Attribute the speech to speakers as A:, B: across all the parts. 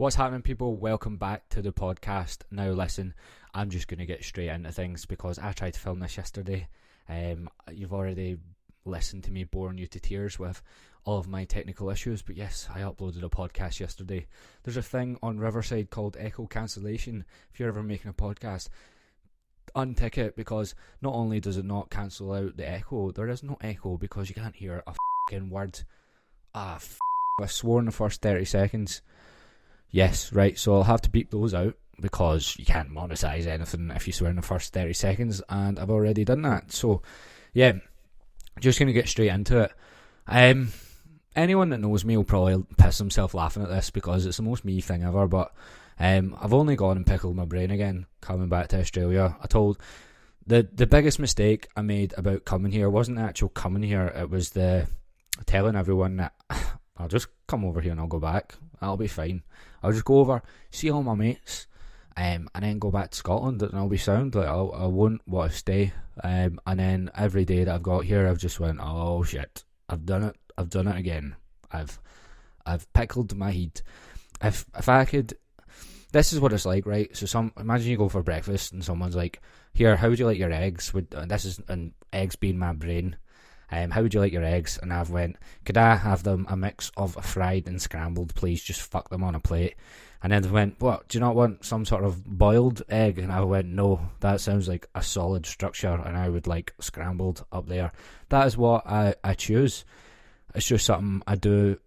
A: What's happening, people? Welcome back to the podcast. Now listen, I'm just going to get straight into things because I tried to film this yesterday. You've already listened to me boring you to tears with all of my technical issues, but yes, I uploaded a podcast yesterday. There's a thing on Riverside called echo cancellation. If you're ever making a podcast, untick it, because not only does it not cancel out the echo, there is no echo because you can't hear a fucking word. I swore in the first 30 seconds. Yes, right, so I'll have to beep those out because you can't monetize anything if you swear in the first 30 seconds, and I've already done that. So, yeah, just going to get straight into it. Anyone that knows me will probably piss himself laughing at this because it's the most me thing ever, but I've only gone and pickled my brain again coming back to Australia. I told the biggest mistake I made about coming here wasn't the actual coming here, it was the telling everyone that I'll just come over here and I'll go back. I'll be fine. I'll just go over, see all my mates, and then go back to Scotland, and I'll be sound. Like I won't want to stay. And then every day that I've got here, I've just went, oh shit, I've done it. I've done it again. I've pickled my heat. If I could, this is what it's like, right? So imagine you go for breakfast and someone's like, here, how would you like your eggs? And eggs being my brain. How would you like your eggs? And I've went, could I have them a mix of fried and scrambled, please? Just fuck them on a plate. And then they went, what, do you not want some sort of boiled egg? And I went, no, that sounds like a solid structure, and I would like scrambled up there. That is what I choose. It's just something I do,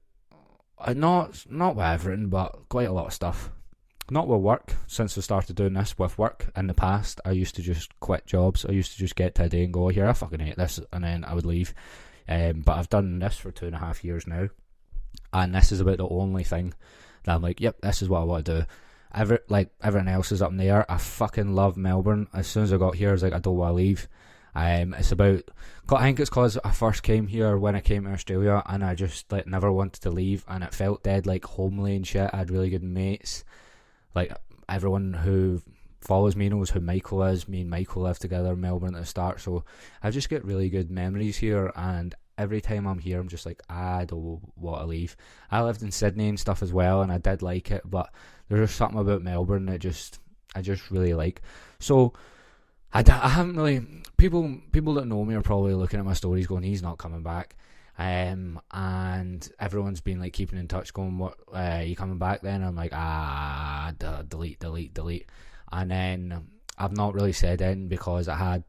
A: not with everything, but quite a lot of stuff. Not with work. Since I started doing this with work in the past, I used to just quit jobs. I used to just get to a day and go, here, I fucking hate this, and then I would leave. But I've done this for 2.5 years now, and this is about the only thing that I'm like, yep, this is what I want to do. Everything else is up in the air. I fucking love Melbourne. As soon as I got here, I was like, I don't want to leave. It's about, I think it's because I first came here when I came to Australia, and I just like never wanted to leave, and it felt dead like homely and shit. I had really good mates. Like, everyone who follows me knows who Michael is. Me and Michael lived together in Melbourne at the start, so I just get really good memories here, and every time I'm here, I'm just like, I don't want to leave. I lived in Sydney and stuff as well, and I did like it, but there's just something about Melbourne that I just really like. So, I haven't really, people that know me are probably looking at my stories going, he's not coming back. And everyone's been like keeping in touch going, what, you coming back then? I'm like, delete. And then I've not really said anything because I had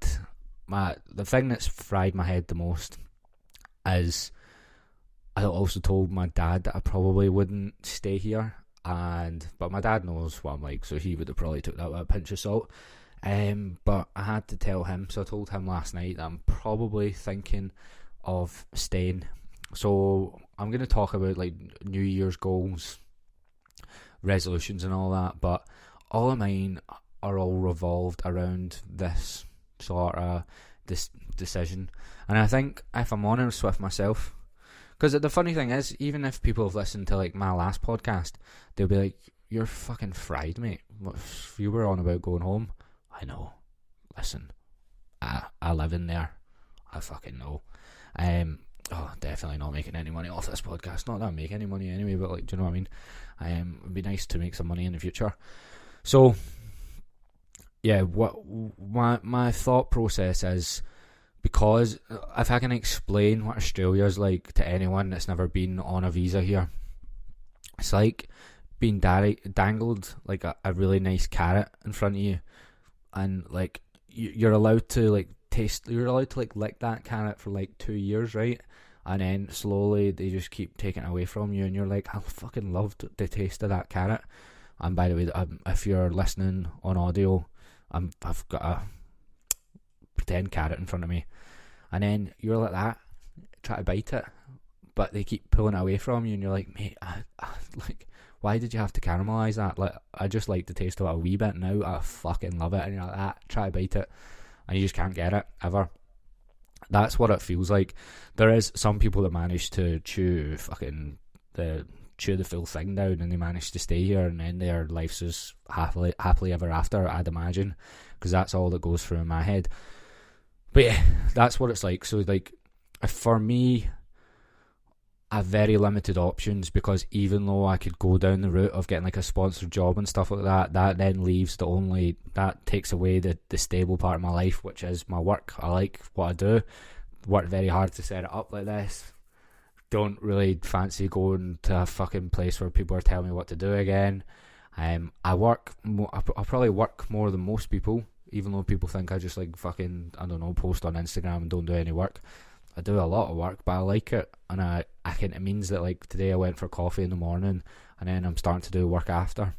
A: the thing that's fried my head the most is I also told my dad that I probably wouldn't stay here, but my dad knows what I'm like, so he would have probably took that with a pinch of salt. But I had to tell him, so I told him last night that I'm probably thinking of staying. So I'm going to talk about like New Year's goals, resolutions and all that, but all of mine are all revolved around this sort of this decision. And I think if I'm honest with myself, because the funny thing is, even if people have listened to like my last podcast, they'll be like, you're fucking fried, mate. If you were on about going home, I know. Listen, I live in there. I fucking know. Definitely not making any money off this podcast. Not that I make any money anyway, but like, do you know what I mean? It'd be nice to make some money in the future. So, yeah, what my thought process is, because if I can explain what Australia's like to anyone that's never been on a visa here, it's like being dangled like a really nice carrot in front of you, and like you're allowed to like you're allowed to like lick that carrot for like 2 years, right? And then slowly they just keep taking it away from you, and you're like, I fucking loved the taste of that carrot. And by the way, if you're listening on audio, I've got a pretend carrot in front of me, and then you're like that, try to bite it, but they keep pulling it away from you, and you're like, mate, I like, why did you have to caramelise that? Like, I just like the taste of it a wee bit now. I fucking love it, and you're like that, try to bite it, and you just can't get it ever. That's what it feels like. There is some people that manage to chew the full thing down, and they manage to stay here, and then their life's just happily ever after, I'd imagine, because that's all that goes through in my head. But yeah, that's what it's like. So like, for me, I have very limited options, because even though I could go down the route of getting like a sponsored job and stuff like that, that then leaves that takes away the stable part of my life, which is my work. I like what I do, work very hard to set it up like this. Don't really fancy going to a fucking place where people are telling me what to do again. I probably work more than most people, even though people think I just like fucking, I don't know, post on Instagram and don't do any work. I do a lot of work, but I like it, and it means that like today I went for coffee in the morning, and then I'm starting to do work after.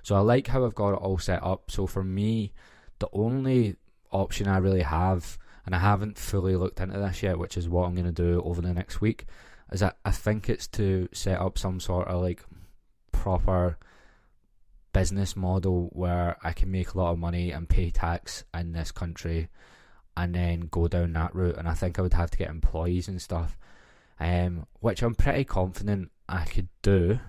A: So I like how I've got it all set up. So for me, the only option I really have, and I haven't fully looked into this yet, which is what I'm going to do over the next week, is that I think it's to set up some sort of like proper business model where I can make a lot of money and pay tax in this country, and then go down that route. And I think I would have to get employees and stuff, which I'm pretty confident I could do.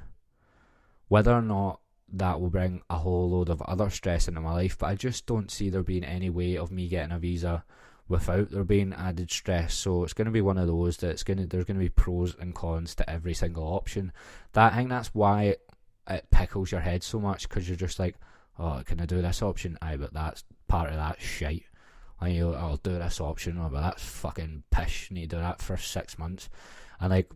A: Whether or not that will bring a whole load of other stress into my life, but I just don't see there being any way of me getting a visa without there being added stress. So it's going to be one of those that there's going to be pros and cons to every single option. I think that's why it pickles your head so much, because you're just like, oh, can I do this option? Aye, but that's part of that shite. I'll do this option, but that's fucking pish. Need to do that for 6 months, and like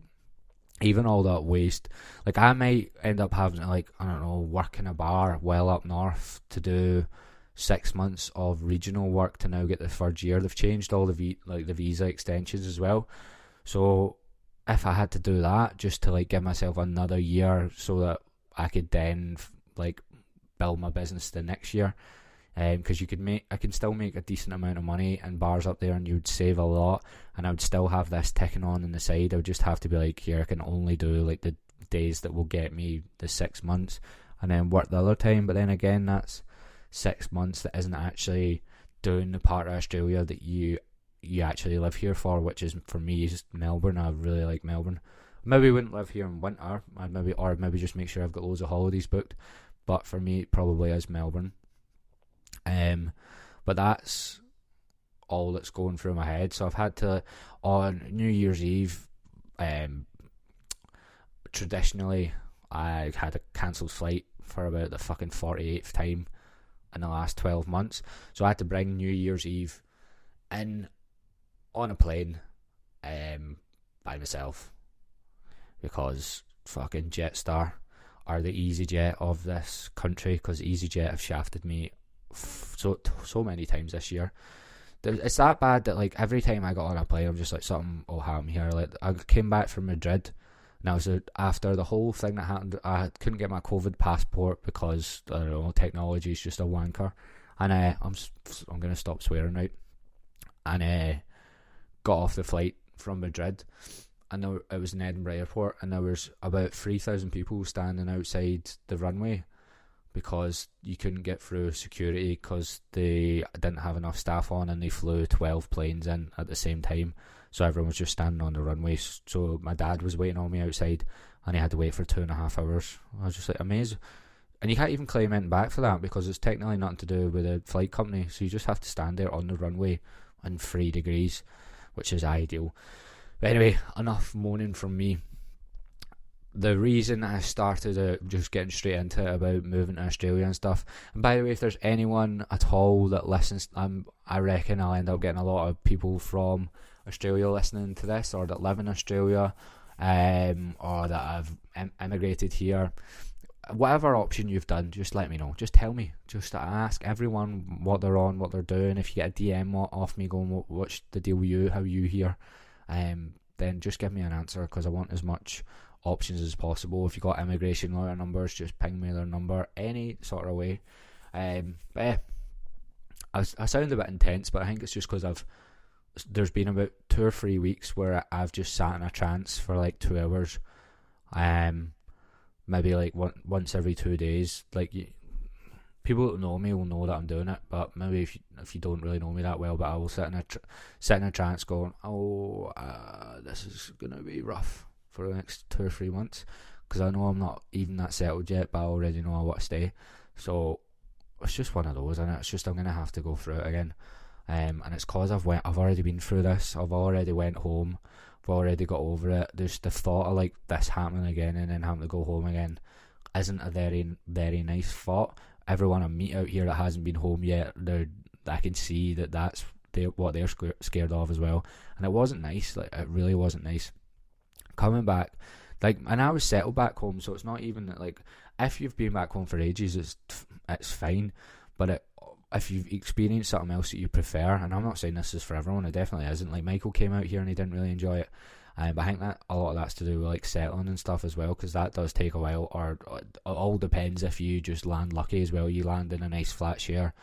A: even all that waste. Like I might end up having to, like, I don't know, work in a bar well up north to do 6 months of regional work to now get the third year. They've changed all the visa extensions as well. So if I had to do that just to like give myself another year so that I could then like build my business the next year. Because I can still make a decent amount of money in bars up there, and you'd save a lot, and I would still have this ticking on the side. I would just have to be like, here, I can only do like the days that will get me the 6 months, and then work the other time. But then again, that's 6 months that isn't actually doing the part of Australia that you actually live here for, which is, for me, is Melbourne. I really like Melbourne. Maybe wouldn't live here in winter, or maybe just make sure I've got loads of holidays booked. But for me, it probably is Melbourne. But that's all that's going through my head. So I've had to, on New Year's Eve, traditionally I had a cancelled flight for about the fucking 48th time in the last 12 months. So I had to bring New Year's Eve in on a plane by myself, because fucking Jetstar are the EasyJet of this country, because EasyJet have shafted me so many times this year. It's that bad that like every time I got on a plane, I'm just like, something will happen here. Like I came back from Madrid, and I was after the whole thing that happened, I couldn't get my COVID passport because, I don't know, technology is just a wanker. And I'm gonna stop swearing now. And got off the flight from Madrid, and it was in Edinburgh Airport, and there was about 3,000 people standing outside the runway, because you couldn't get through security because they didn't have enough staff on, and they flew 12 planes in at the same time. So everyone was just standing on the runway. So my dad was waiting on me outside, and he had to wait for 2.5 hours. I was just like, amazing. And you can't even claim anything back for that, because it's technically nothing to do with the flight company. So you just have to stand there on the runway in 3 degrees, which is ideal. But anyway, enough moaning from me. The reason I started just getting straight into it about moving to Australia and stuff, and by the way, if there's anyone at all that listens, I reckon I'll end up getting a lot of people from Australia listening to this, or that live in Australia, or that have emigrated here. Whatever option you've done, just let me know. Just tell me. Just ask everyone what they're on, what they're doing. If you get a DM off me going, what's the deal with you, how you here, then just give me an answer, because I want as much options as possible. If you got immigration lawyer numbers, just ping me their number any sort of way. But yeah, I sound a bit intense, but I think it's just because there's been about 2 or 3 weeks where I've just sat in a trance for like 2 hours, maybe like once every 2 days. Like people that know me will know that I'm doing it, but maybe if you don't really know me that well, but I will sit in a trance going, this is gonna be rough for the next 2 or 3 months, because I know I'm not even that settled yet, but I already know I want to stay. So it's just one of those, and it's just I'm gonna have to go through it again. And it's because I've already been through this. I've already went home I've already got over it. There's the thought of like this happening again and then having to go home again isn't a very, very nice thought. Everyone I meet out here that hasn't been home yet, I can see that that's what they're scared of as well. And it wasn't nice. Like, it really wasn't nice. Coming back, like, and I was settled back home, so it's not even that, like, if you've been back home for ages, it's fine. But if you've experienced something else that you prefer, and I'm not saying this is for everyone, it definitely isn't. Like, Michael came out here and he didn't really enjoy it. But I think that a lot of that's to do with like settling and stuff as well, because that does take a while. Or it all depends if you just land lucky as well. You land in a nice flat share,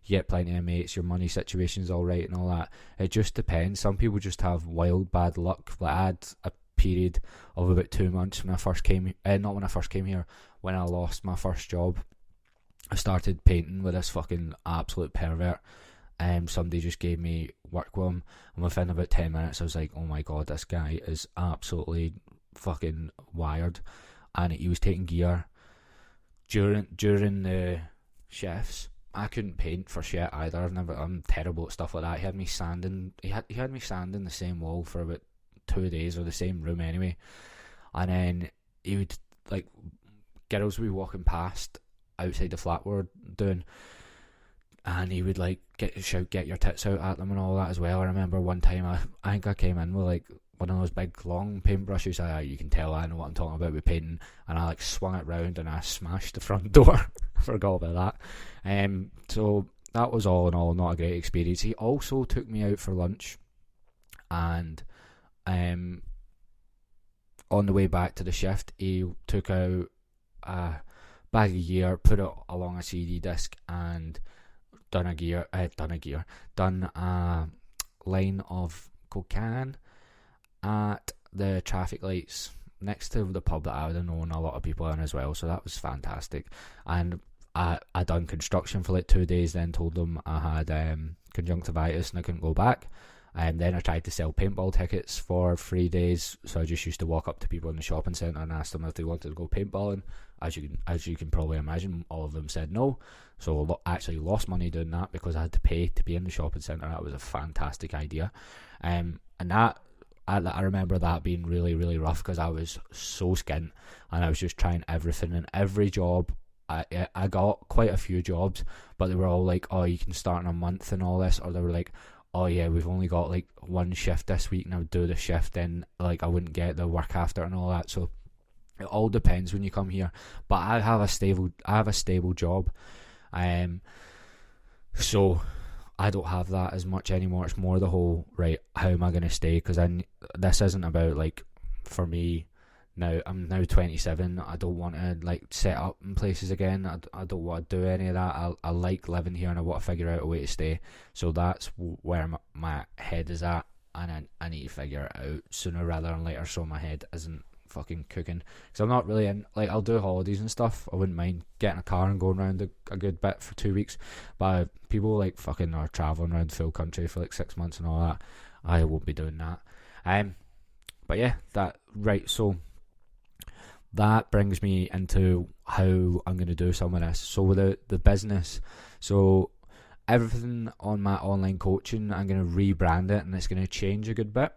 A: you get plenty of mates, your money situation's all right and all that. It just depends. Some people just have wild bad luck. Like, I had a period of about 2 months when I first came, not when I first came here, when I lost my first job. I started painting with this fucking absolute pervert. Somebody just gave me work with him, and within about 10 minutes I was like, oh my god, this guy is absolutely fucking wired. And he was taking gear during the shifts. I couldn't paint for shit either. I'm terrible at stuff like that. He had me sanding the same wall for about 2 days, or the same room anyway. And then he would, like, girls would be walking past outside the flat we were doing, and he would like shout, "Get your tits out" at them and all that as well. I remember one time I think I came in with like one of those big long paintbrushes. You can tell I know what I'm talking about with painting, and I like swung it round and I smashed the front door. I forgot about that. So that was all in all not a great experience. He also took me out for lunch, and on the way back to the shift, he took out a bag of gear, put it along a CD disc, and done a line of cocaine at the traffic lights next to the pub that I would have known a lot of people in as well. So that was fantastic. And I done construction for like 2 days, then told them I had conjunctivitis and I couldn't go back. And then I tried to sell paintball tickets for 3 days, so I just used to walk up to people in the shopping centre and ask them if they wanted to go paintballing. As you can probably imagine, all of them said no. So I actually lost money doing that because I had to pay to be in the shopping centre. That was a fantastic idea. And that, I remember that being really, really rough because I was so skint and I was just trying everything and every job. I got quite a few jobs, but they were all like, oh, you can start in a month and all this, or they were like, oh yeah, we've only got like one shift this week, and I would do the shift, then like I wouldn't get the work after and all that. So it all depends when you come here. But I have a stable job, so I don't have that as much anymore. It's more the whole, right, how am I going to stay? Because this isn't about, like, for me now, I'm now 27, I don't want to like set up in places again. I don't want to do any of that. I like living here and I want to figure out a way to stay. So that's where my head is at, and I need to figure it out sooner rather than later, so my head isn't fucking cooking. Because I'm not really in, like, I'll do holidays and stuff, I wouldn't mind getting a car and going around a good bit for 2 weeks, but people like fucking are travelling around full country for like 6 months and all that. I won't be doing that. But yeah, so that brings me into how I'm going to do some of this. So with the business, so everything on my online coaching, I'm going to rebrand it and it's going to change a good bit.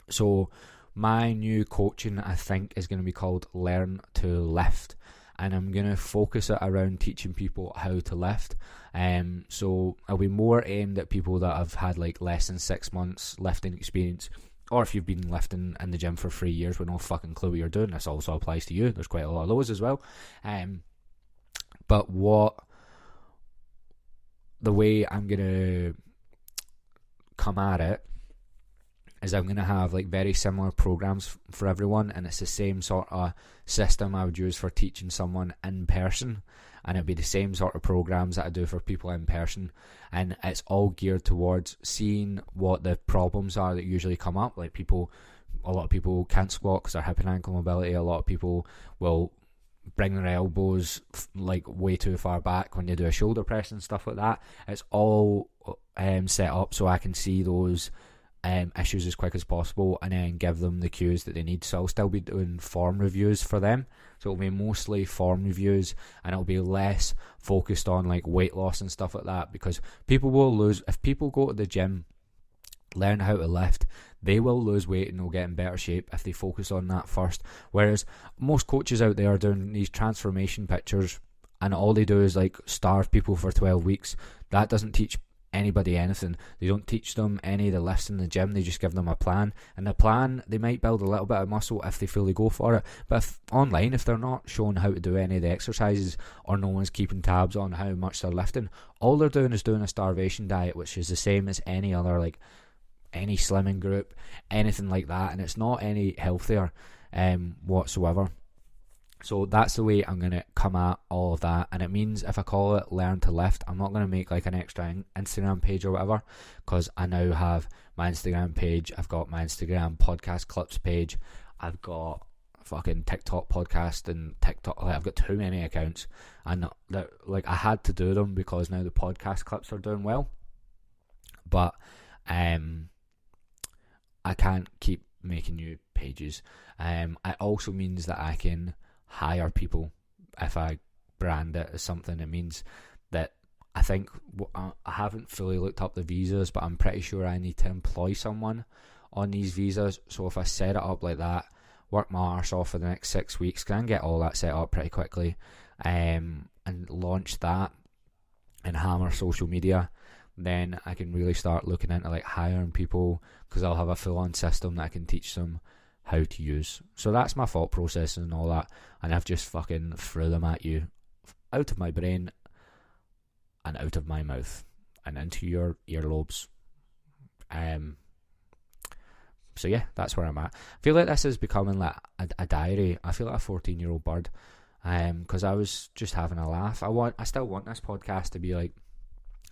A: So my new coaching, I think, is going to be called Learn to Lift, and I'm going to focus it around teaching people how to lift. So I'll be more aimed at people that have had like less than 6 months lifting experience, or if you've been lifting in the gym for 3 years with no fucking clue what you're doing. This also applies to you. There's quite a lot of those as well. But the way I'm going to come at it is I'm going to have like very similar programs for everyone, and it's the same sort of system I would use for teaching someone in person, and it'd be the same sort of programs that I do for people in person, and it's all geared towards seeing what the problems are that usually come up. Like a lot of people can't squat because they're hip and ankle mobility. A lot of people will bring their elbows like way too far back when you do a shoulder press and stuff like that. It's all set up so I can see those issues as quick as possible and then give them the cues that they need. So I'll still be doing form reviews for them, so it'll be mostly form reviews, and it'll be less focused on like weight loss and stuff like that, because people will lose if people go to the gym, learn how to lift, they will lose weight and they'll get in better shape if they focus on that first. Whereas most coaches out there are doing these transformation pictures, and all they do is like starve people for 12 weeks. That doesn't teach anybody anything. They don't teach them any of the lifts in the gym. They just give them a plan, and the plan, they might build a little bit of muscle if they fully go for it, but if they're not shown how to do any of the exercises, or no one's keeping tabs on how much they're lifting, all they're doing is doing a starvation diet, which is the same as any other, like any slimming group, anything like that, and it's not any healthier whatsoever. So that's the way I'm going to come at all of that. And it means if I call it Learn to Lift, I'm not going to make like an extra Instagram page or whatever, because I now have my Instagram page, I've got my Instagram podcast clips page, I've got fucking TikTok podcast and TikTok, like, I've got too many accounts, and like I had to do them because now the podcast clips are doing well, but I can't keep making new pages. It also means that I can hire people if I brand it as something. It means that I think I haven't fully looked up the visas, but I'm pretty sure I need to employ someone on these visas. So if I set it up like that, work my arse off for the next 6 weeks, can get all that set up pretty quickly, and launch that and hammer social media, then I can really start looking into like hiring people, because I'll have a full-on system that I can teach them how to use. So that's my thought process and all that, and I've just fucking threw them at you out of my brain and out of my mouth and into your earlobes. So yeah, that's where I'm at. I feel like this is becoming like a diary. I feel like a 14-year-old bird, because I was just having a laugh. I still want this podcast to be like,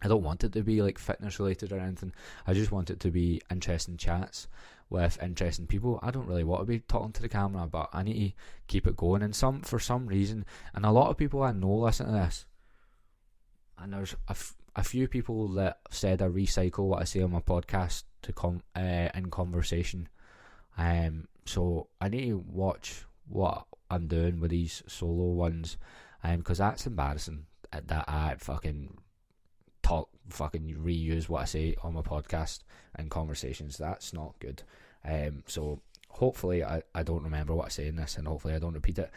A: I don't want it to be like fitness related or anything. I just want it to be interesting chats with interesting people. I don't really want to be talking to the camera, but I need to keep it going. And for some reason, and a lot of people I know listen to this, and there's a few people that said I recycle what I say on my podcast to come in conversation. So I need to watch what I'm doing with these solo ones, because that's embarrassing that I fucking reuse what I say on my podcast and conversations. That's not good. So hopefully I don't remember what I say in this, and hopefully I don't repeat it.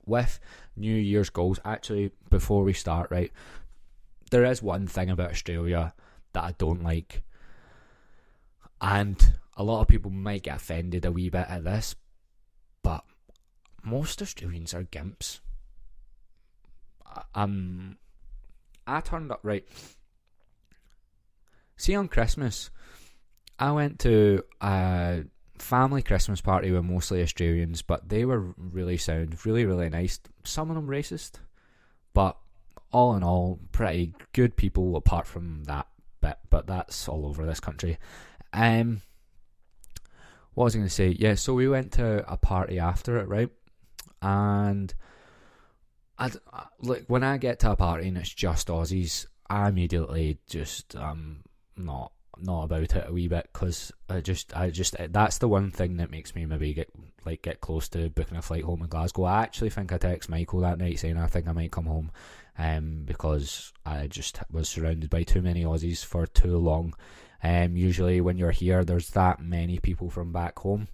A: With New Year's goals, actually, before we start, right, there is one thing about Australia that I don't like, and a lot of people might get offended a wee bit at this, but most Australians are gimps. I turned up, right, see, on Christmas, I went to a family Christmas party with mostly Australians, but they were really sound, really, really nice. Some of them racist, but all in all, pretty good people apart from that bit, but that's all over this country. What was I going to say? Yeah, so we went to a party after it, right? And like when I get to a party and it's just Aussies, I immediately just not about it a wee bit, because I just that's the one thing that makes me maybe get close to booking a flight home in Glasgow. I actually think I texted Michael that night saying I think I might come home, because I just was surrounded by too many Aussies for too long. Usually when you're here, there's that many people from back home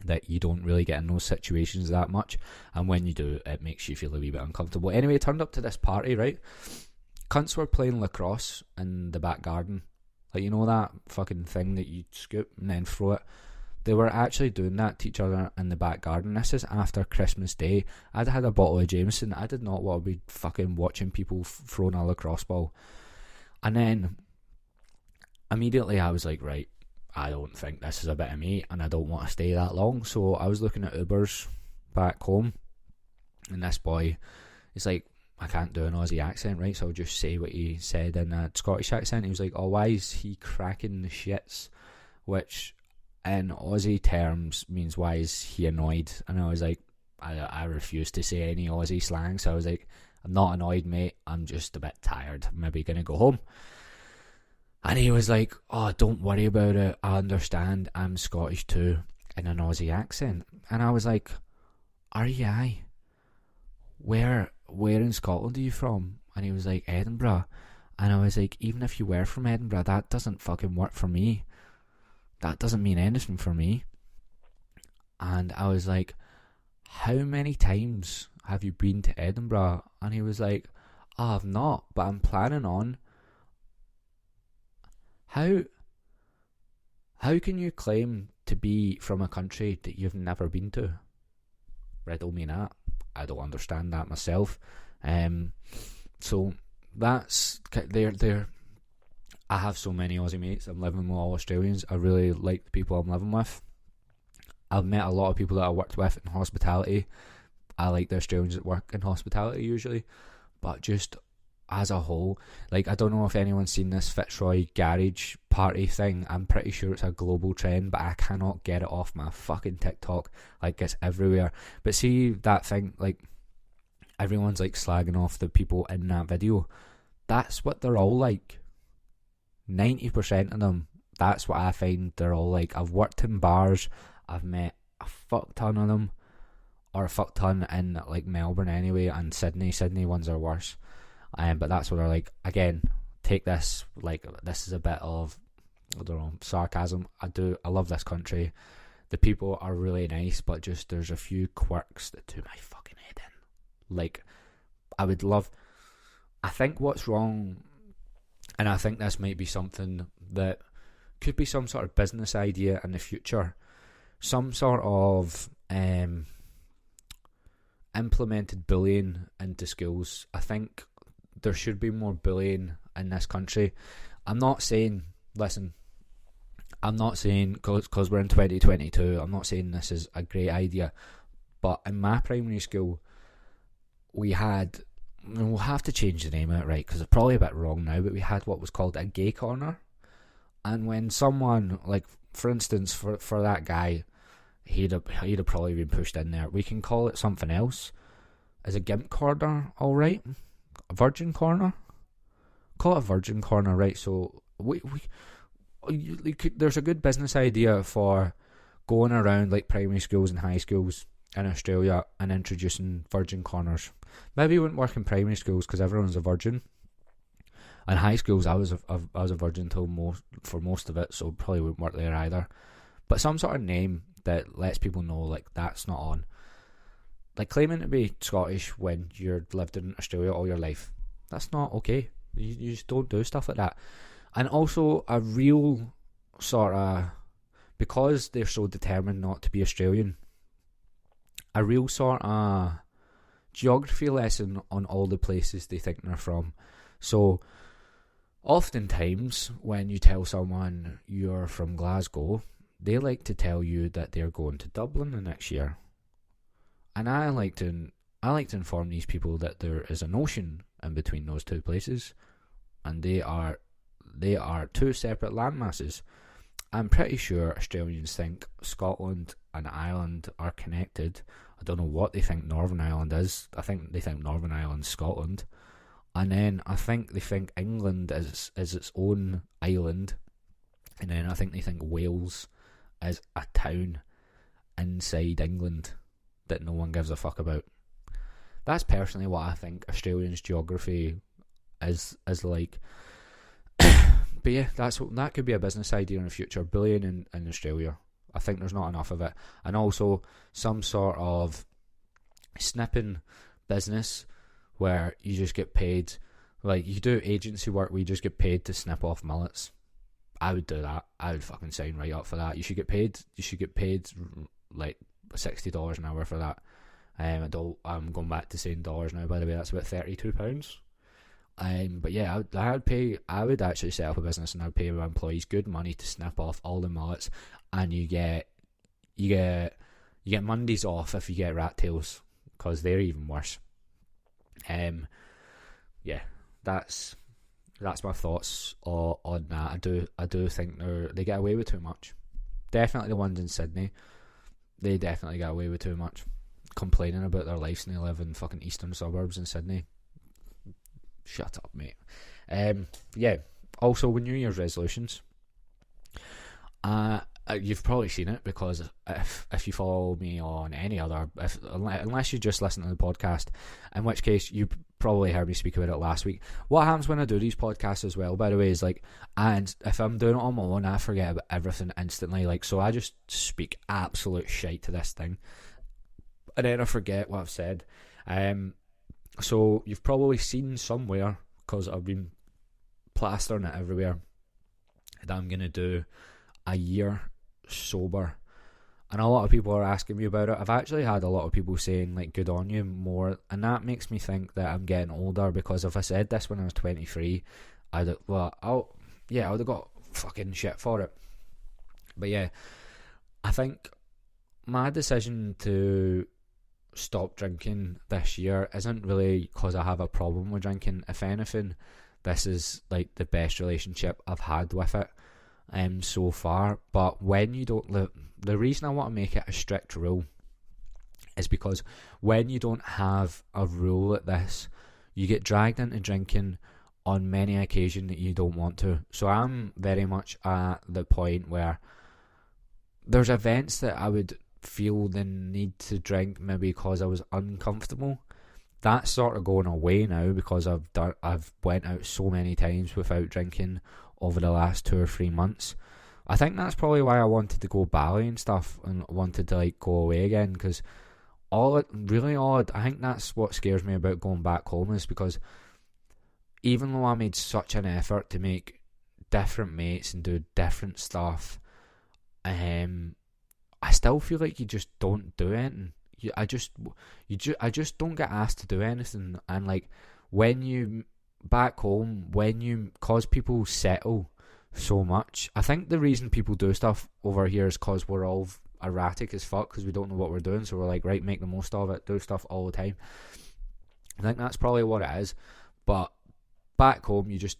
A: that you don't really get in those situations that much, and when you do, it makes you feel a wee bit uncomfortable. Anyway, I turned up to this party, right? Cunts were playing lacrosse in the back garden, like, you know that fucking thing that you scoop and then throw it. They were actually doing that to each other in the back garden. This is after Christmas Day. I'd had a bottle of Jameson. I did not want to be fucking watching people throwing a lacrosse ball. And then immediately I was like, right, I don't think this is a bit of me, and I don't want to stay that long. So I was looking at Ubers back home, and this boy is like, I can't do an Aussie accent, right? So I'll just say what he said in a Scottish accent. He was like, oh, why is he cracking the shits? Which in Aussie terms means, why is he annoyed? And I was like, I refuse to say any Aussie slang. So I was like, I'm not annoyed, mate. I'm just a bit tired. I'm maybe going to go home. And he was like, oh, don't worry about it. I understand. I'm Scottish too, in an Aussie accent. And I was like, are you? Aye? Where in Scotland are you from? And he was like, Edinburgh. And I was like, even if you were from Edinburgh, that doesn't fucking work for me. that doesn't mean anything for me. And I was like, how many times have you been to Edinburgh? And he was like, oh, I've not, but I'm planning on. How can you claim to be from a country that you've never been to? Riddle me that. I don't understand that myself. So that's there. I have so many Aussie mates. I'm living with all Australians. I really like the people I'm living with. I've met a lot of people that I worked with in hospitality. I like the Australians that work in hospitality usually, but just as a whole, like, I don't know if anyone's seen this Fitzroy garage party thing. I'm pretty sure it's a global trend, but I cannot get it off my fucking TikTok. Like, it's everywhere. But see that thing, like, everyone's like slagging off the people in that video. That's what they're all like. 90% of them, that's what I find they're all like. I've worked in bars, I've met a fuck ton of them, or a fuck ton in like Melbourne anyway, and Sydney ones are worse. But that's what they're like. Again, take this like this is a bit of, I don't know, sarcasm. I love this country. The people are really nice, but just there's a few quirks that do my fucking head in. Like, I think what's wrong, and I think this might be something that could be some sort of business idea in the future, some sort of implemented bullying into schools. I think there should be more bullying in this country. I'm not saying, because we're in 2022, I'm not saying this is a great idea, but in my primary school, we'll have to change the name of it, right, because it's probably a bit wrong now, but we had what was called a gay corner. And when someone, like, for instance, for that guy, he'd have probably been pushed in there. We can call it something else. Is a gimp corner alright? A virgin corner? Call it a virgin corner, right? So there's a good business idea for going around like primary schools and high schools in Australia and introducing virgin corners. Maybe it wouldn't work in primary schools because everyone's a virgin. And high schools, I was a virgin for most of it, so it probably wouldn't work there either. But some sort of name that lets people know, like, that's not on. Like, claiming to be Scottish when you've lived in Australia all your life, that's not okay. You just don't do stuff like that. And also a real sort of, because they're so determined not to be Australian, a real sort of geography lesson on all the places they think they're from. So oftentimes when you tell someone you're from Glasgow, they like to tell you that they're going to Dublin the next year. And I like to inform these people that there is an ocean in between those two places, and they are two separate landmasses. I'm pretty sure Australians think Scotland and Ireland are connected. I don't know what they think Northern Ireland is. I think they think Northern Ireland's Scotland. And then I think they think England is its own island. And then I think they think Wales is a town inside England that no one gives a fuck about. That's personally what I think Australians' geography is like. But yeah, that could be a business idea in the future. Bullying in Australia. I think there's not enough of it. And also some sort of snipping business where you just get paid, like you do agency work where you just get paid to snip off mullets. I would do that. I would fucking sign right up for that. You should get paid like $60 an hour for that. I'm going back to saying dollars now, by the way. That's about £32. But yeah, I would actually set up a business and I'd pay my employees good money to snip off all the mullets, and you get Mondays off if you get rat tails, because they're even worse. Yeah, that's my thoughts on that. I do think they get away with too much. Definitely the ones in Sydney, they definitely get away with too much, complaining about their lives, and they live in fucking eastern suburbs in Sydney. Shut up, mate. Yeah. Also, with New Year's resolutions, you've probably seen it, because if you follow me on any other, unless you just listen to the podcast, in which case you probably heard me speak about it last week. What happens when I do these podcasts as well, by the way, is like, and if I'm doing it on my own, I forget about everything instantly. Like, so I just speak absolute shite to this thing, and then I forget what I've said. So you've probably seen somewhere, because I've been plastering it everywhere, that I'm gonna do a year sober, and a lot of people are asking me about it. I've actually had a lot of people saying, like, good on you more, and that makes me think that I'm getting older, because if I said this when I was 23, I would have got fucking shit for it. But yeah, I think my decision to stop drinking this year isn't really because I have a problem with drinking. If anything, this is like the best relationship I've had with it so far. But when you don't, the reason I want to make it a strict rule is because when you don't have a rule at this, you get dragged into drinking on many occasions that you don't want to. So I'm very much at the point where there's events that I would feel the need to drink maybe because I was uncomfortable. That's sort of going away now, because I've went out so many times without drinking over the last 2 or 3 months. I think that's probably why I wanted to go Bali and stuff, and wanted to like go away again, because I think that's what scares me about going back home, is because even though I made such an effort to make different mates and do different stuff, I still feel like you just don't do anything. I just don't get asked to do anything. And like, when you back home, cause people settle so much. I think the reason people do stuff over here is cause we're all erratic as fuck, because we don't know what we're doing, so we're like, right, make the most of it, do stuff all the time. I think that's probably what it is. But back home, you just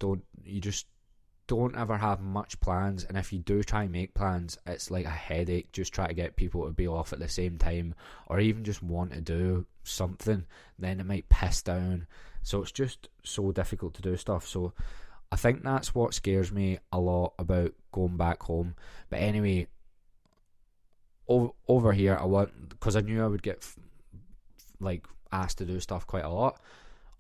A: don't ever have much plans, and if you do try and make plans, it's like a headache. Just try to get people to be off at the same time, or even just want to do something, then it might piss down. So it's just so difficult to do stuff. So I think that's what scares me a lot about going back home. But anyway, over here, because I knew I would get like asked to do stuff quite a lot,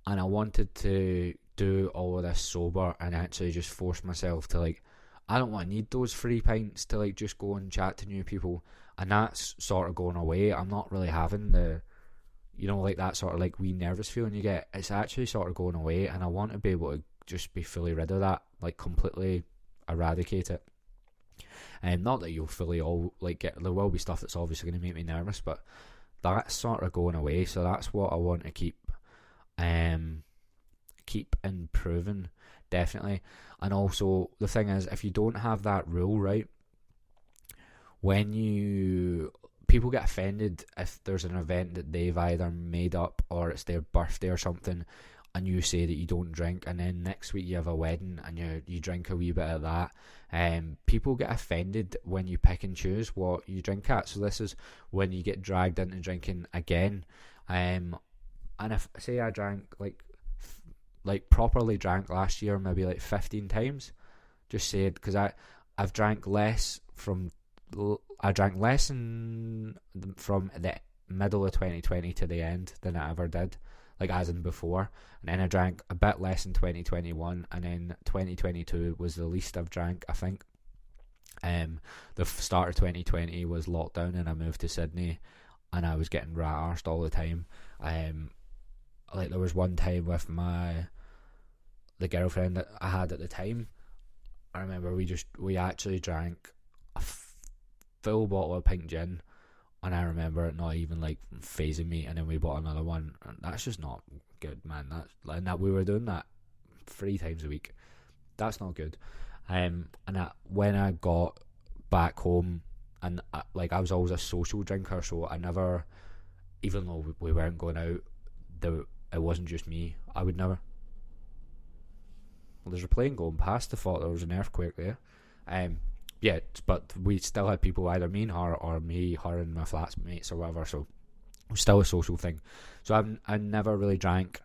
A: and I wanted to do all of this sober and actually just force myself to, like, I don't want to need those free pints to like just go and chat to new people, and that's sort of going away. I'm not really having the, like that sort of like wee nervous feeling you get. It's actually sort of going away, and I want to be able to just be fully rid of that, like completely eradicate it. And not that you'll fully all like get, there will be stuff that's obviously going to make me nervous, but that's sort of going away. So that's what I want to keep improving, definitely. And also the thing is, if you don't have that rule, right, people get offended if there's an event that they've either made up or it's their birthday or something, and you say that you don't drink, and then next week you have a wedding and you drink a wee bit of that. People get offended when you pick and choose what you drink at. So this is when you get dragged into drinking again. And if say I drank like properly drank last year maybe like 15 times, just said, because I've drank less from the middle of 2020 to the end than I ever did, like as in before. And then I drank a bit less in 2021, and then 2022 was the least I've drank, I think. The start of 2020 was lockdown, and I moved to Sydney, and I was getting rat-arsed all the time. Like there was one time with the girlfriend that I had at the time, I remember we actually drank a full bottle of pink gin, and I remember it not even like phasing me, and then we bought another one, and that's just not good, man. That we were doing that 3 times a week. That's not good. When I got back home, and I was always a social drinker, so I never, even though we weren't going out, it wasn't just me. I would never. Well, there's a plane going past. I thought there was an earthquake there. Yeah, but we still had people, either me and her, or me, her and my flatmates or whatever. So it was still a social thing. So I never really drank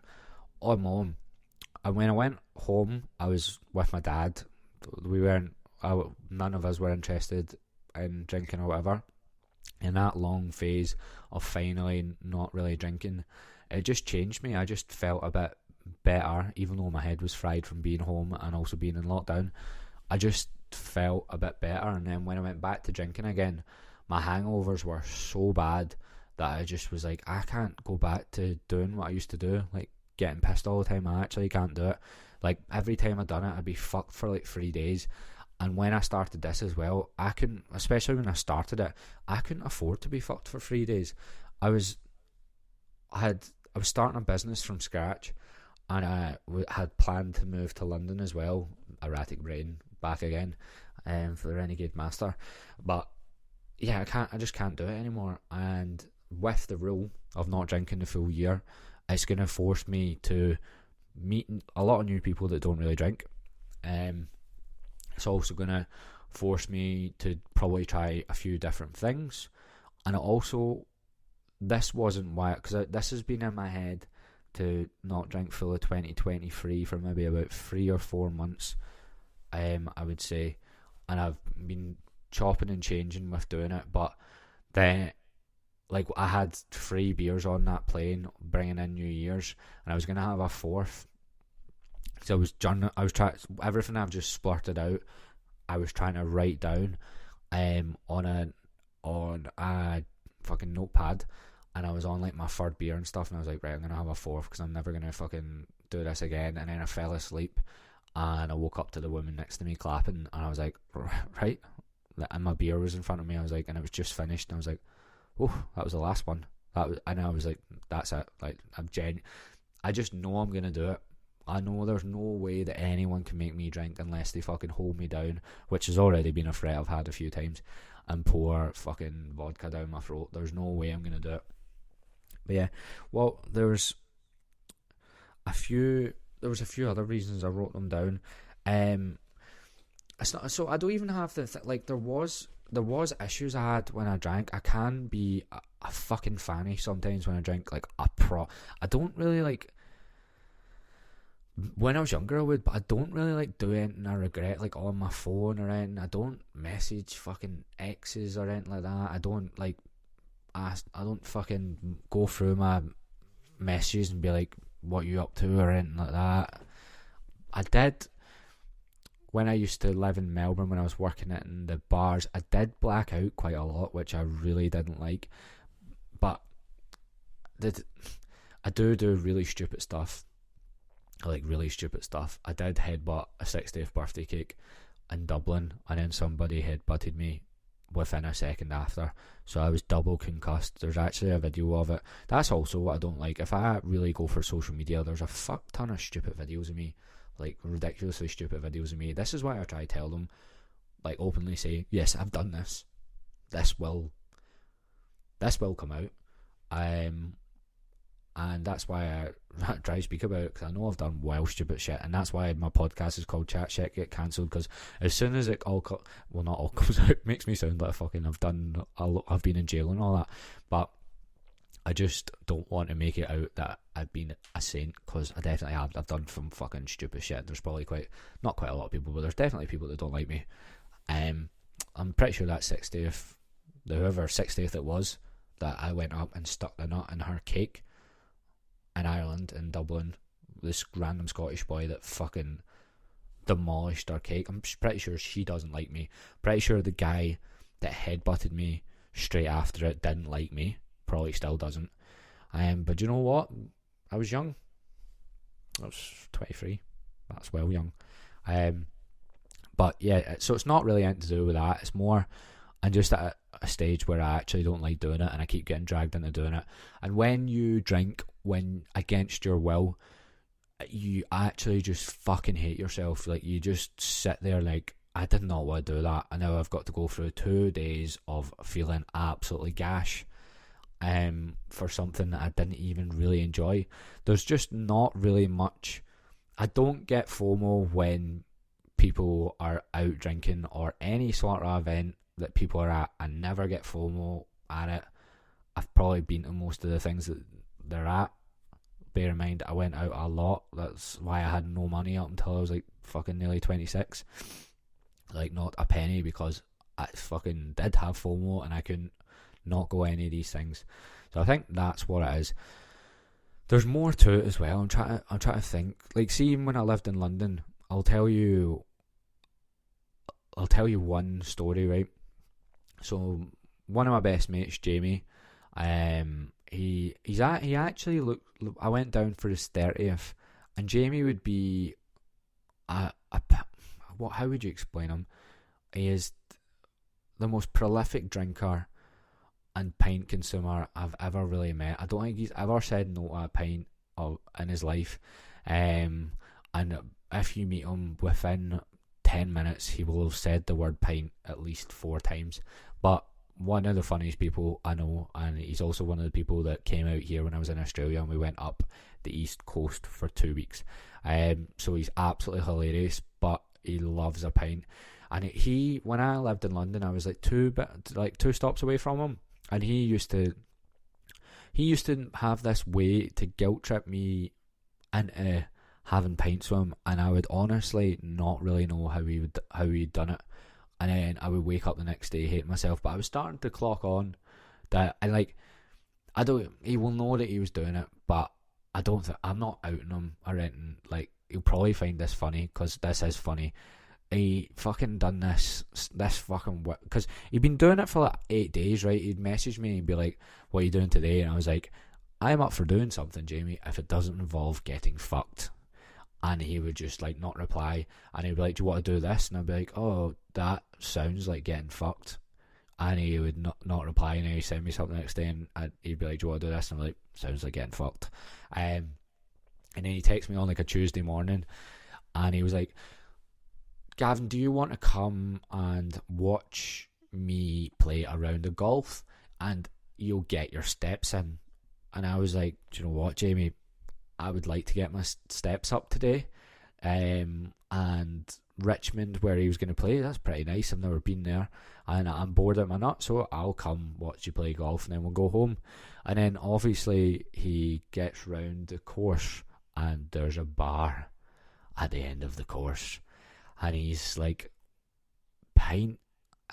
A: on my own. And when I went home, I was with my dad. None of us were interested and drinking or whatever. In that long phase of finally not really drinking, it just changed me. I just felt a bit better, even though my head was fried from being home and also being in lockdown. I just felt a bit better, and then when I went back to drinking again, my hangovers were so bad that I just was like, I can't go back to doing what I used to do, like getting pissed all the time. I actually can't do it. Like every time I done it, I'd be fucked for like 3 days. And when I started this as well, I couldn't, especially when I started it, I couldn't afford to be fucked for 3 days. I was starting a business from scratch, and I had planned to move to London as well. Erratic brain back again, for the Renegade Master. But yeah, I just can't do it anymore. And with the rule of not drinking the full year, it's going to force me to meet a lot of new people that don't really drink. It's also going to force me to probably try a few different things. And it also, this wasn't why, because this has been in my head to not drink full of 2023 for maybe about 3 or 4 months, I would say. And I've been chopping and changing with doing it, but then, like, I had 3 beers on that plane bringing in New Year's, and I was going to have a 4th. So I was trying, everything I've just splurted out, I was trying to write down on a fucking notepad, and I was on like my 3rd beer and stuff, and I was like, right, I'm going to have a 4th because I'm never going to fucking do this again. And then I fell asleep, and I woke up to the woman next to me clapping, and I was like, right, and my beer was in front of me. I was like, and it was just finished, and I was like, oh, that was the last one. And I was like, that's it. Like, I just know I'm going to do it. I know there's no way that anyone can make me drink unless they fucking hold me down, which has already been a threat I've had a few times, and pour fucking vodka down my throat. There's no way I'm going to do it. But yeah, well, there was a few other reasons. I wrote them down. It's not, so I don't even have to like, there was issues I had when I drank. I can be a fucking fanny sometimes when I drink, like I don't really like. When I was younger I would, but I don't really like do anything I regret, like on my phone or anything. I don't message fucking exes or anything like that. I don't like I don't fucking go through my messages and be like, what you up to or anything like that. I did when I used to live in Melbourne, when I was working in the bars, I did black out quite a lot, which I really didn't like. But I do really stupid stuff. Like really stupid stuff. I did headbutt a 60th birthday cake in Dublin, and then somebody headbutted me within a second after, so I was double concussed. There's actually a video of it. That's also what I don't like. If I really go for social media, there's a fuck ton of stupid videos of me, like ridiculously stupid videos of me. This is why I try to tell them, like openly say, yes, I've done this. This will come out. And that's why I try to speak about it, because I know I've done wild stupid shit, and that's why my podcast is called Chat Shit Get Cancelled, because as soon as it all not all comes out, it makes me sound like a fucking I've been in jail and all that, but I just don't want to make it out that I've been a saint, because I definitely have. I've done some fucking stupid shit. There's probably not quite a lot of people, but there's definitely people that don't like me. I'm pretty sure that 60th, whoever 60th it was, that I went up and stuck the nut in her cake in Ireland, in Dublin, this random Scottish boy that fucking demolished her cake. I'm pretty sure she doesn't like me. Pretty sure the guy that headbutted me straight after it didn't like me. Probably still doesn't. But you know what? I was young. I was 23. That's well young. But yeah, so it's not really anything to do with that. It's more, I'm just at a stage where I actually don't like doing it, and I keep getting dragged into doing it. And when you drink, when against your will, you actually just fucking hate yourself. Like, you just sit there like, I did not want to do that, and now I've got to go through 2 days of feeling absolutely gash for something that I didn't even really enjoy. There's just not really much. I don't get FOMO when people are out drinking or any sort of event that people are at. I never get FOMO at it. I've probably been to most of the things that they're at. Bear in mind, I went out a lot. That's why I had no money up until I was like fucking nearly 26. Like, not a penny, because I fucking did have FOMO and I couldn't not go any of these things. So I think that's what it is. There's more to it as well. I'm trying to think. Like, see, when I lived in London, I'll tell you one story, right? So one of my best mates, Jamie, he actually looked. I went down for his 30th, and Jamie would be what? How would you explain him? He is the most prolific drinker and pint consumer I've ever really met. I don't think he's ever said no to a pint in his life. And if you meet him within 10 minutes, he will have said the word pint at least 4 times. But one of the funniest people I know, and he's also one of the people that came out here when I was in Australia and we went up the East Coast for 2 weeks. So he's absolutely hilarious, but he loves a pint. And when I lived in London, I was like two stops away from him, and he used to have this way to guilt trip me into having pints with him, and I would honestly not really know how he'd done it. And then I would wake up the next day hating myself, but I was starting to clock on that, and he will know that he was doing it, but I'm not outing him or anything. Like, he'll probably find this funny, because this is funny. He fucking done this fucking, because he'd been doing it for like 8 days, right? He'd message me and be like, what are you doing today? And I was like, I'm up for doing something, Jamie, if it doesn't involve getting fucked. And he would just like not reply, and he'd be like, do you want to do this? And I'd be like, oh, that sounds like getting fucked. And he would not reply, and he'd send me something the next day, and he'd be like, do you want to do this? And I'm like, sounds like getting fucked. And then he texted me on like a Tuesday morning, and he was like, Gavin, do you want to come and watch me play a round of golf, and you'll get your steps in? And I was like, do you know what, Jamie, I would like to get my steps up today. And Richmond, where he was going to play, that's pretty nice. I've never been there, and I'm bored out my nut, so I'll come watch you play golf, and then we'll go home. And then obviously he gets round the course, and there's a bar at the end of the course, and he's like, pint,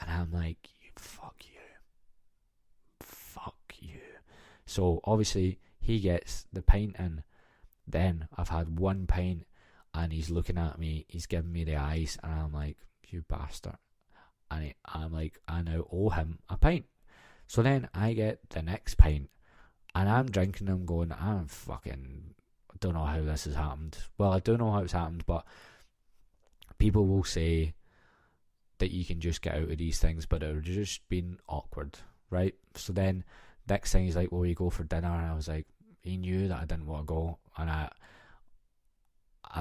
A: and I'm like, fuck you. So obviously he gets the pint in. Then I've had 1 pint, and he's looking at me, he's giving me the eyes, and I'm like, you bastard. And I'm like, I now owe him a pint. So then I get the next pint, and I'm drinking, I'm going, I don't know how this has happened. Well, I do know how it's happened, but people will say that you can just get out of these things, but it would just been awkward, right? So then next thing he's like, well, we go for dinner, and I was like, he knew that I didn't want to go, and I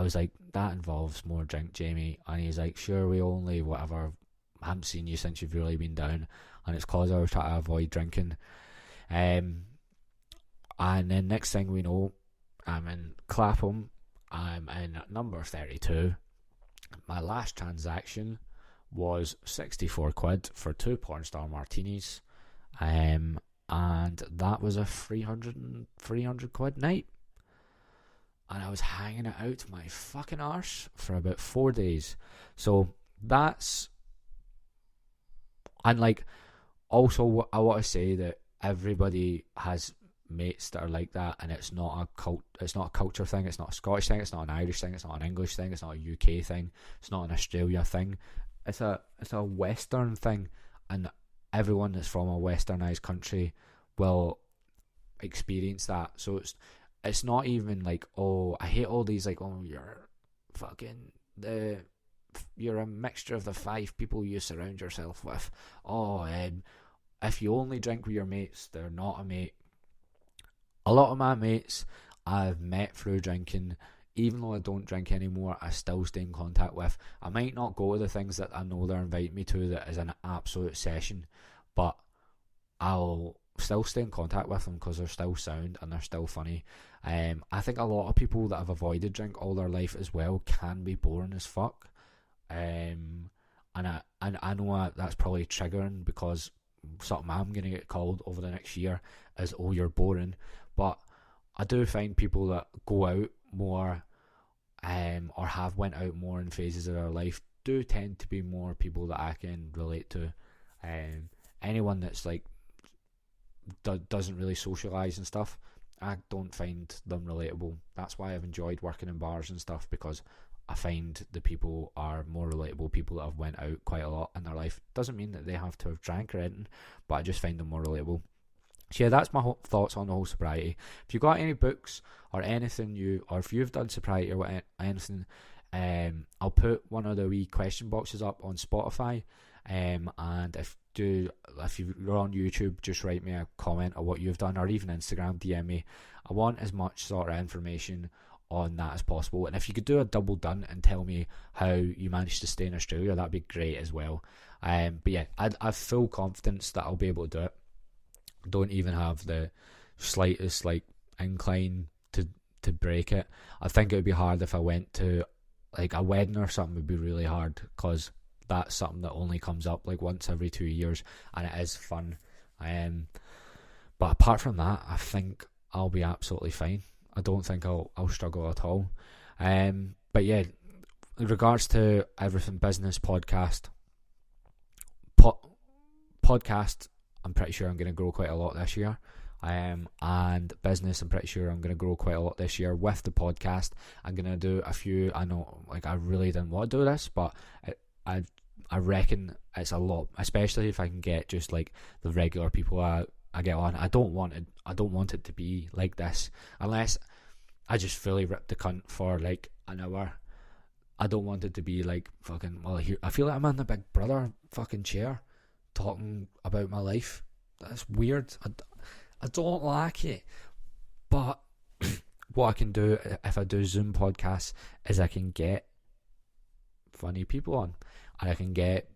A: was like, that involves more drink, Jamie. And he's like, sure, we only whatever, I haven't seen you since you've really been down, and it's cause I was trying to avoid drinking. And then next thing we know, I'm in Clapham, I'm in number 32. My last transaction was 64 quid for 2 pornstar martinis, and that was a 300 quid night. And I was hanging it out to my fucking arse for about 4 days. So that's, and like, also I want to say that everybody has mates that are like that, and it's not a culture thing, it's not a Scottish thing, it's not an Irish thing, it's not an English thing, it's not a UK thing, it's not an Australia thing. It's a Western thing, and everyone that's from a westernized country will experience that. So it's not even like, oh, I hate all these like, oh, you're a mixture of the 5 people you surround yourself with. Oh, if you only drink with your mates, they're not a mate. A lot of my mates I've met through drinking. Even though I don't drink anymore, I still stay in contact with. I might not go to the things that I know they're inviting me to that is an absolute session, but I'll still stay in contact with them because they're still sound and they're still funny. I think a lot of people that have avoided drink all their life as well can be boring as fuck. And I know that's probably triggering, because something I'm going to get called over the next year is, oh, you're boring. But I do find people that go out more, or have went out more in phases of their life, do tend to be more people that I can relate to. Anyone that's like doesn't really socialise and stuff, I don't find them relatable. That's why I've enjoyed working in bars and stuff, because I find the people are more relatable. People that have went out quite a lot in their life. Doesn't mean that they have to have drank or anything, but I just find them more relatable. So yeah, that's my thoughts on the whole sobriety. If you got any books or anything or if you've done sobriety or anything, I'll put one of the wee question boxes up on Spotify. And if you're on YouTube, just write me a comment of what you've done, or even Instagram, DM me. I want as much sort of information on that as possible. And if you could do a double done and tell me how you managed to stay in Australia, that'd be great as well. But yeah, I've full confidence that I'll be able to do it. Don't even have the slightest like incline to break it. I think it would be hard if I went to like a wedding or something. Would be really hard, because that's something that only comes up like once every 2 years, and it is fun. But apart from that, I think I'll be absolutely fine. I don't think I'll struggle at all. But yeah, in regards to everything business podcast, I'm pretty sure I'm going to grow quite a lot this year. And business, I'm pretty sure I'm going to grow quite a lot this year. With the podcast, I'm going to do a few. I know, like, I really didn't want to do this, but I reckon it's a lot, especially if I can get just like the regular people I get on. I don't want it to be like this, unless I just fully rip the cunt for like an hour. I don't want it to be like fucking, well, here I feel like I'm in the Big Brother fucking chair talking about my life. That's weird. I don't like it. But what I can do if I do Zoom podcasts is I can get funny people on, and I can get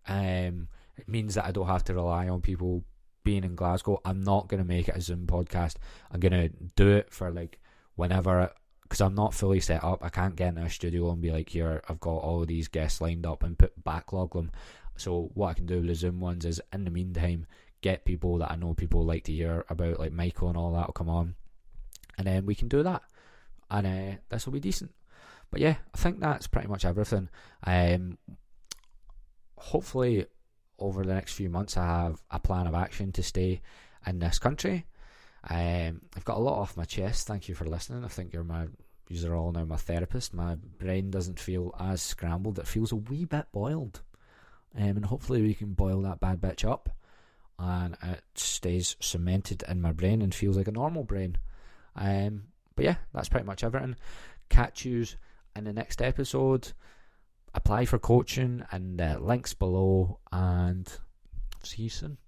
A: it means that I don't have to rely on people being in Glasgow. I'm not going to make it a Zoom podcast. I'm going to do it for like whenever, because I'm not fully set up. I can't get in a studio and be like, here, I've got all of these guests lined up and backlog them. So what I can do with the Zoom ones is, in the meantime, get people that I know people like to hear about, like Michael and all that will come on, and then we can do that, and this will be decent. But yeah, I think that's pretty much everything. Hopefully over the next few months I have a plan of action to stay in this country. I've got a lot off my chest. Thank you for listening. I think you're all now my therapist. My brain doesn't feel as scrambled. It feels a wee bit boiled. And hopefully we can boil that bad bitch up and it stays cemented in my brain and feels like a normal brain. But yeah, that's pretty much everything. Catch yous in the next episode. Apply for coaching and links below, and see you soon.